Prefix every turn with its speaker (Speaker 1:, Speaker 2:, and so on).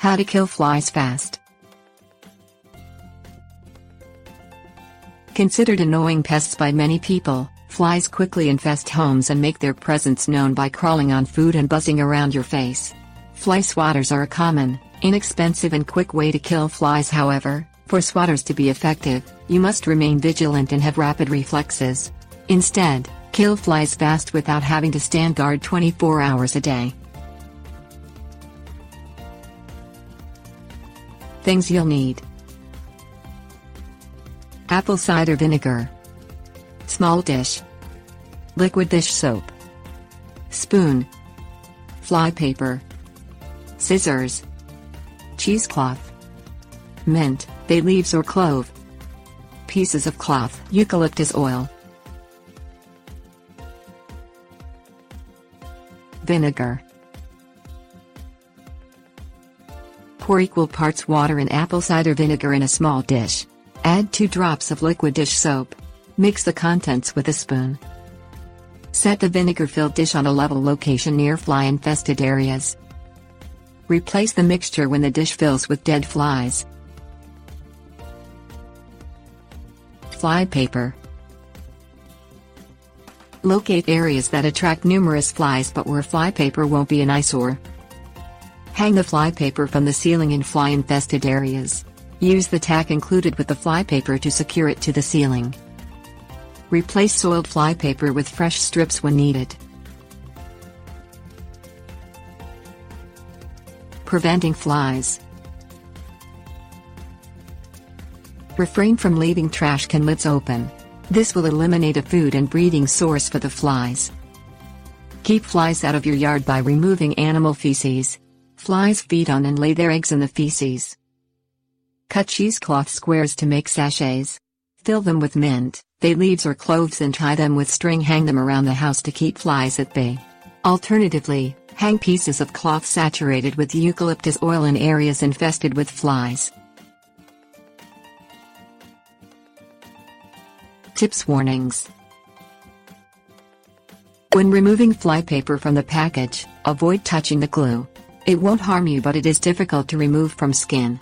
Speaker 1: How to kill flies fast. Considered annoying pests by many people, flies quickly infest homes and make their presence known by crawling on food and buzzing around your face. Flyswatters are a common, inexpensive and quick way to kill flies. However, for swatters to be effective, you must remain vigilant and have rapid reflexes. Instead, kill flies fast without having to stand guard 24 hours a day. Things you'll need: apple cider vinegar, small dish, liquid dish soap, spoon, flypaper, scissors, cheesecloth, mint, bay leaves or clove, pieces of cloth, eucalyptus oil, vinegar. Pour equal parts water and apple cider vinegar in a small dish. Add 2 drops of liquid dish soap. Mix the contents with a spoon. Set the vinegar-filled dish on a level location near fly-infested areas. Replace the mixture when the dish fills with dead flies. Flypaper. Locate areas that attract numerous flies but where flypaper won't be an eyesore. Hang the flypaper from the ceiling in fly-infested areas. Use the tack included with the flypaper to secure it to the ceiling. Replace soiled flypaper with fresh strips when needed. Preventing flies. Refrain from leaving trash can lids open. This will eliminate a food and breeding source for the flies. Keep flies out of your yard by removing animal feces. Flies feed on and lay their eggs in the feces. Cut cheesecloth squares to make sachets. Fill them with mint, bay leaves or cloves and tie them with string. Hang them around the house to keep flies at bay. Alternatively, hang pieces of cloth saturated with eucalyptus oil in areas infested with flies. Tips. Warnings. When removing flypaper from the package, avoid touching the glue. It won't harm you, but it is difficult to remove from skin.